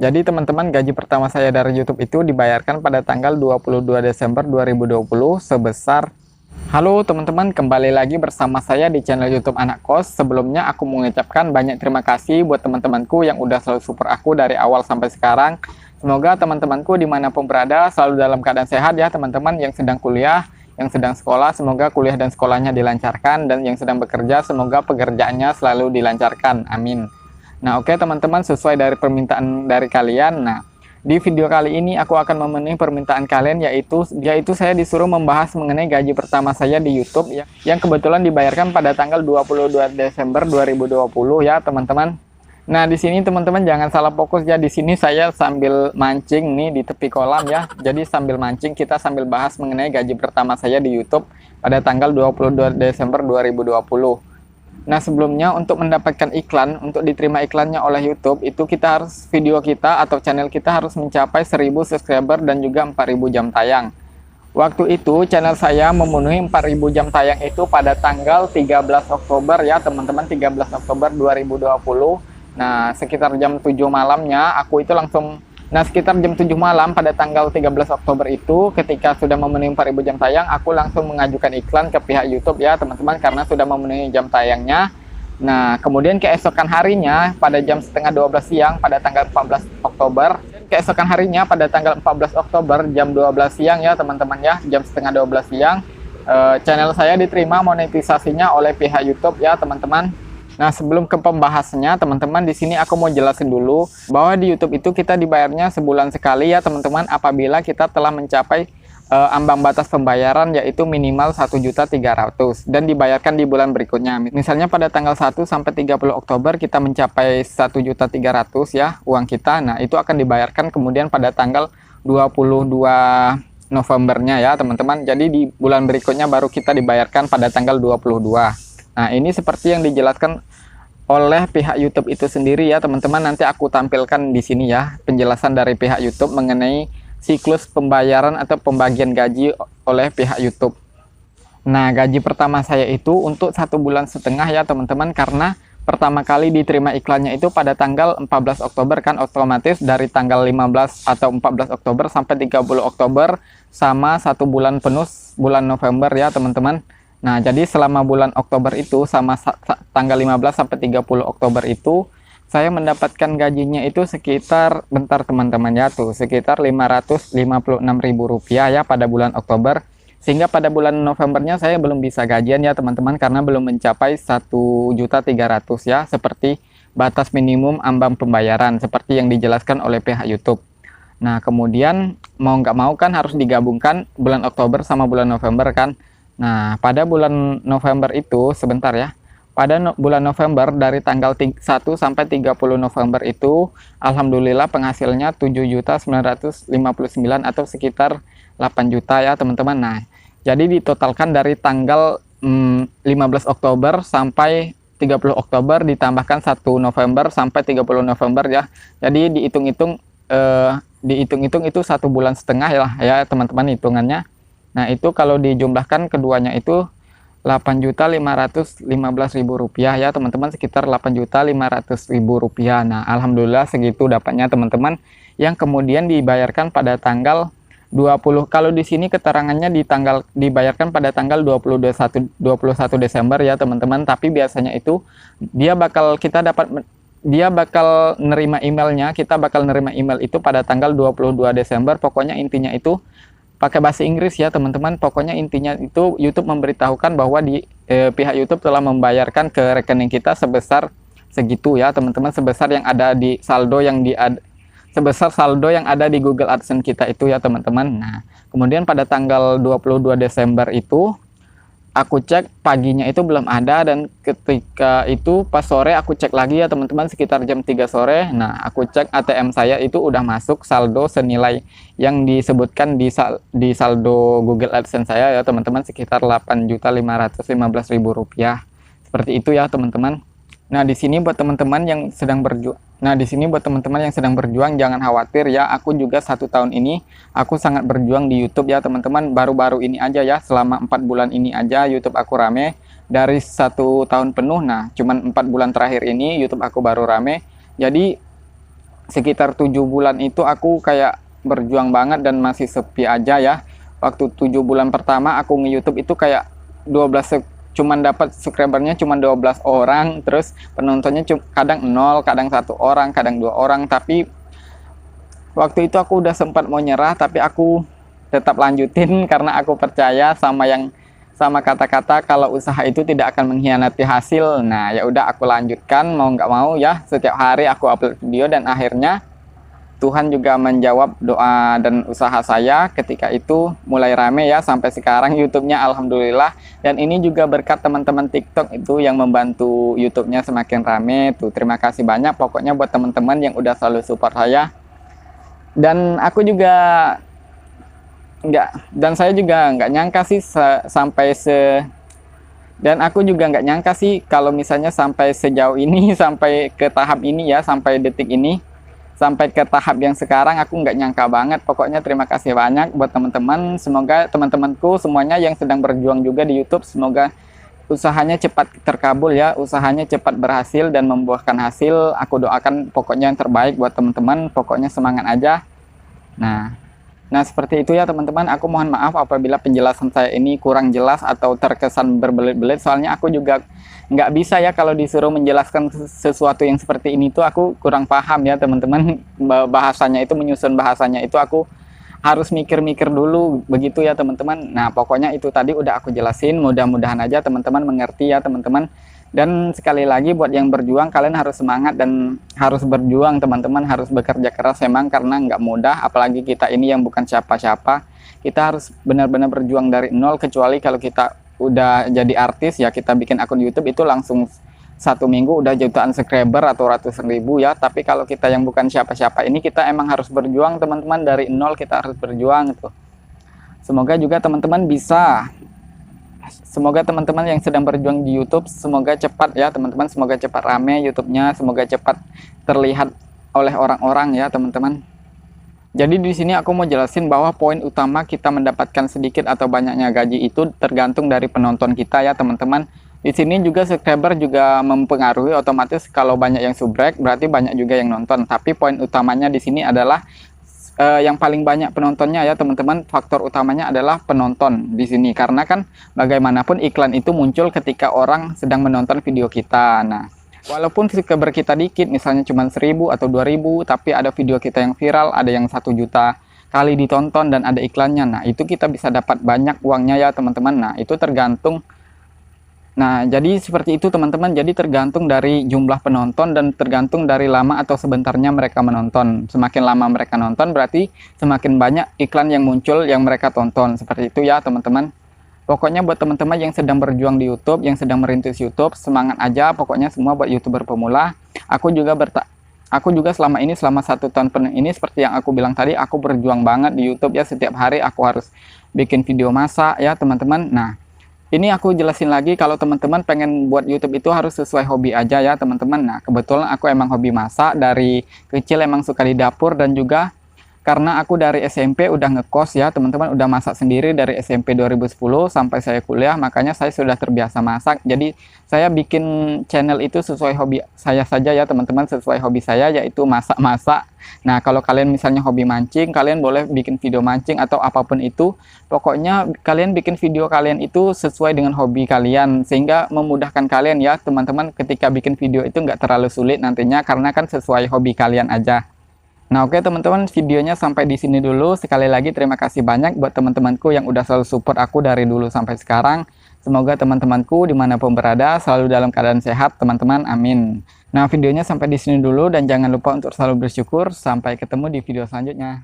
Jadi teman-teman, gaji pertama saya dari YouTube itu dibayarkan pada tanggal 22 Desember 2020 sebesar. Halo teman-teman, kembali lagi bersama saya di channel YouTube Anak Kos. Sebelumnya aku mengucapkan banyak terima kasih buat teman-temanku yang udah selalu support aku dari awal sampai sekarang. Semoga teman-temanku dimanapun berada selalu dalam keadaan sehat ya teman-teman. Yang sedang kuliah, yang sedang sekolah, semoga kuliah dan sekolahnya dilancarkan. Dan yang sedang bekerja, semoga pekerjaannya selalu dilancarkan. Amin. Nah, oke teman-teman, sesuai dari permintaan dari kalian. Nah, di video kali ini aku akan memenuhi permintaan kalian, yaitu saya disuruh membahas mengenai gaji pertama saya di YouTube ya, yang kebetulan dibayarkan pada tanggal 22 Desember 2020 ya, teman-teman. Nah, di sini teman-teman jangan salah fokus ya. Di sini saya sambil mancing nih di tepi kolam ya. Jadi sambil mancing kita sambil bahas mengenai gaji pertama saya di YouTube pada tanggal 22 Desember 2020. Nah, sebelumnya untuk mendapatkan iklan, untuk diterima iklannya oleh YouTube, itu video kita atau channel kita harus mencapai 1000 subscriber dan juga 4000 jam tayang. Waktu itu channel saya memenuhi 4000 jam tayang itu pada tanggal 13 Oktober ya teman-teman, 13 Oktober 2020. Nah, sekitar jam 7 malamnya aku itu langsung, sekitar jam 7 malam pada tanggal 13 Oktober itu, ketika sudah memenuhi 4000 jam tayang, aku langsung mengajukan iklan ke pihak YouTube ya teman-teman, karena sudah memenuhi jam tayangnya. Nah, kemudian keesokan harinya pada jam setengah 12 siang pada tanggal 14 Oktober, keesokan harinya pada tanggal 14 Oktober jam 12 siang ya teman-teman ya, jam setengah 12 siang, channel saya diterima monetisasinya oleh pihak YouTube ya teman-teman. Nah, sebelum ke pembahasannya teman-teman, di sini aku mau jelasin dulu bahwa di YouTube itu kita dibayarnya sebulan sekali ya teman-teman, apabila kita telah mencapai ambang batas pembayaran, yaitu minimal 1.300.000 dan dibayarkan di bulan berikutnya. Misalnya pada tanggal 1 sampai 30 Oktober kita mencapai 1.300.000 ya uang kita. Nah, itu akan dibayarkan kemudian pada tanggal 22 Novembernya ya teman-teman. Jadi di bulan berikutnya baru kita dibayarkan pada tanggal 22. Nah, ini seperti yang dijelaskan oleh pihak YouTube itu sendiri ya teman-teman. Nanti aku tampilkan di sini ya penjelasan dari pihak YouTube mengenai siklus pembayaran atau pembagian gaji oleh pihak YouTube. Nah, gaji pertama saya itu untuk 1,5 bulan ya teman-teman, karena pertama kali diterima iklannya itu pada tanggal 14 Oktober kan, otomatis dari tanggal 15 atau 14 Oktober sampai 30 Oktober sama 1 bulan penuh, bulan November ya teman-teman. Nah, jadi selama bulan Oktober itu sama tanggal 15 sampai 30 Oktober itu saya mendapatkan gajinya itu sekitar, bentar teman-teman ya tuh, sekitar Rp556.000 ya pada bulan Oktober. Sehingga pada bulan Novembernya saya belum bisa gajian ya teman-teman, karena belum mencapai 1.300.000 ya, seperti batas minimum ambang pembayaran seperti yang dijelaskan oleh pihak YouTube. Nah, kemudian mau nggak mau kan harus digabungkan bulan Oktober sama bulan November kan. Nah, pada bulan November itu, sebentar ya, pada bulan November dari tanggal 1 sampai 30 November itu, alhamdulillah penghasilnya 7.959 atau sekitar 8 juta ya teman-teman. Nah, jadi ditotalkan dari tanggal 15 Oktober sampai 30 Oktober ditambahkan 1 November sampai 30 November ya. Jadi dihitung-hitung itu 1,5 bulan ya teman-teman hitungannya. Nah, itu kalau dijumlahkan keduanya itu Rp8.515.000 ya teman-teman, sekitar Rp8.500.000. Nah, alhamdulillah segitu dapatnya teman-teman, yang kemudian dibayarkan pada tanggal 20. Kalau di sini keterangannya dibayarkan pada tanggal 21 Desember ya teman-teman, tapi biasanya itu dia bakal nerima emailnya, kita bakal nerima email itu pada tanggal 22 Desember. Pokoknya intinya itu pakai bahasa Inggris ya teman-teman. Pokoknya intinya itu YouTube memberitahukan bahwa pihak YouTube telah membayarkan ke rekening kita sebesar segitu ya teman-teman, sebesar yang ada di sebesar saldo yang ada di Google AdSense kita itu ya teman-teman. Nah, kemudian pada tanggal 22 Desember itu aku cek paginya itu belum ada, dan ketika itu pas sore aku cek lagi ya teman-teman, sekitar jam 3 sore. Nah, aku cek ATM saya itu udah masuk saldo senilai yang disebutkan di saldo Google AdSense saya ya teman-teman, sekitar Rp8.515.000. Seperti itu ya teman-teman. Nah, di sini buat teman-teman yang sedang berjuang, jangan khawatir ya. Aku juga 1 tahun ini aku sangat berjuang di YouTube ya teman-teman. Baru-baru ini aja ya, selama 4 bulan ini aja YouTube aku rame. Dari 1 tahun penuh, nah cuman 4 bulan terakhir ini YouTube aku baru rame. Jadi sekitar 7 bulan itu aku kayak berjuang banget dan masih sepi aja ya. Waktu 7 bulan pertama aku nge-YouTube itu kayak 12, cuman dapat subscribernya cuman 12 orang, terus penontonnya kadang 0, kadang 1 orang, kadang 2 orang. Tapi waktu itu aku udah sempat mau nyerah, tapi aku tetap lanjutin karena aku percaya sama kata-kata kalau usaha itu tidak akan mengkhianati hasil. Nah, ya udah aku lanjutkan mau nggak mau ya. Setiap hari aku upload video dan akhirnya Tuhan juga menjawab doa dan usaha saya. Ketika itu mulai rame ya, sampai sekarang YouTube-nya alhamdulillah. Dan ini juga berkat teman-teman TikTok itu yang membantu YouTube-nya semakin rame tuh. Terima kasih banyak pokoknya buat teman-teman yang udah selalu support saya. Dan aku juga saya juga nggak nyangka sih dan aku juga nggak nyangka sih kalau misalnya sampai sejauh ini sampai ke tahap ini ya, sampai detik ini, sampai ke tahap yang sekarang. Aku nggak nyangka banget. Pokoknya terima kasih banyak buat teman-teman. Semoga teman-temanku semuanya yang sedang berjuang juga di YouTube, semoga usahanya cepat terkabul ya, usahanya cepat berhasil dan membuahkan hasil. Aku doakan pokoknya yang terbaik buat teman-teman. Pokoknya semangat aja. Nah, seperti itu ya teman-teman. Aku mohon maaf apabila penjelasan saya ini kurang jelas atau terkesan berbelit-belit. Soalnya aku juga nggak bisa ya kalau disuruh menjelaskan sesuatu yang seperti ini tuh aku kurang paham ya teman-teman. Bahasanya itu, menyusun bahasanya itu aku harus mikir-mikir dulu begitu ya teman-teman. Nah, pokoknya itu tadi udah aku jelasin. Mudah-mudahan aja teman-teman mengerti ya teman-teman. Dan sekali lagi buat yang berjuang, kalian harus semangat dan harus berjuang teman-teman, harus bekerja keras memang karena nggak mudah. Apalagi kita ini yang bukan siapa-siapa, kita harus benar-benar berjuang dari nol. Kecuali kalau kita udah jadi artis ya, kita bikin akun YouTube itu langsung 1 minggu udah jutaan subscriber atau ratusan ribu ya. Tapi kalau kita yang bukan siapa-siapa ini, kita emang harus berjuang teman-teman, dari nol kita harus berjuang tuh. Semoga juga teman-teman bisa. Semoga teman-teman yang sedang berjuang di YouTube, semoga cepat ya teman-teman, semoga cepat rame YouTube-nya, semoga cepat terlihat oleh orang-orang ya teman-teman. Jadi di sini aku mau jelasin bahwa poin utama kita mendapatkan sedikit atau banyaknya gaji itu tergantung dari penonton kita ya teman-teman. Di sini juga subscriber juga mempengaruhi, otomatis kalau banyak yang subrek berarti banyak juga yang nonton. Tapi poin utamanya di sini adalah yang paling banyak penontonnya ya teman-teman. Faktor utamanya adalah penonton di sini, karena kan bagaimanapun iklan itu muncul ketika orang sedang menonton video kita. Nah, walaupun subscriber kita dikit, misalnya cuma 1000 atau 2000, tapi ada video kita yang viral, ada yang 1 juta kali ditonton dan ada iklannya. Nah, itu kita bisa dapat banyak uangnya ya teman-teman. Nah, itu tergantung. Nah, jadi seperti itu teman-teman. Jadi tergantung dari jumlah penonton dan tergantung dari lama atau sebentarnya mereka menonton. Semakin lama mereka nonton berarti semakin banyak iklan yang muncul yang mereka tonton. Seperti itu ya teman-teman. Pokoknya buat teman-teman yang sedang berjuang di YouTube, yang sedang merintis YouTube, semangat aja. Pokoknya semua buat YouTuber pemula. Aku juga selama 1 tahun penuh ini, seperti yang aku bilang tadi, aku berjuang banget di YouTube ya. Setiap hari aku harus bikin video masak ya teman-teman. Nah, ini aku jelasin lagi, kalau teman-teman pengen buat YouTube itu harus sesuai hobi aja ya teman-teman. Nah, kebetulan aku emang hobi masak, dari kecil emang suka di dapur, dan juga karena aku dari SMP udah ngekos ya teman-teman, udah masak sendiri dari SMP 2010 sampai saya kuliah, makanya saya sudah terbiasa masak. Jadi saya bikin channel itu sesuai hobi saya saja ya teman-teman, sesuai hobi saya yaitu masak-masak. Nah, kalau kalian misalnya hobi mancing, kalian boleh bikin video mancing atau apapun itu. Pokoknya kalian bikin video kalian itu sesuai dengan hobi kalian, sehingga memudahkan kalian ya teman-teman ketika bikin video itu nggak terlalu sulit nantinya, karena kan sesuai hobi kalian aja. Nah, oke teman-teman, videonya sampai di sini dulu. Sekali lagi terima kasih banyak buat teman-temanku yang udah selalu support aku dari dulu sampai sekarang. Semoga teman-temanku dimanapun berada selalu dalam keadaan sehat teman-teman, amin. Nah, videonya sampai di sini dulu dan jangan lupa untuk selalu bersyukur. Sampai ketemu di video selanjutnya.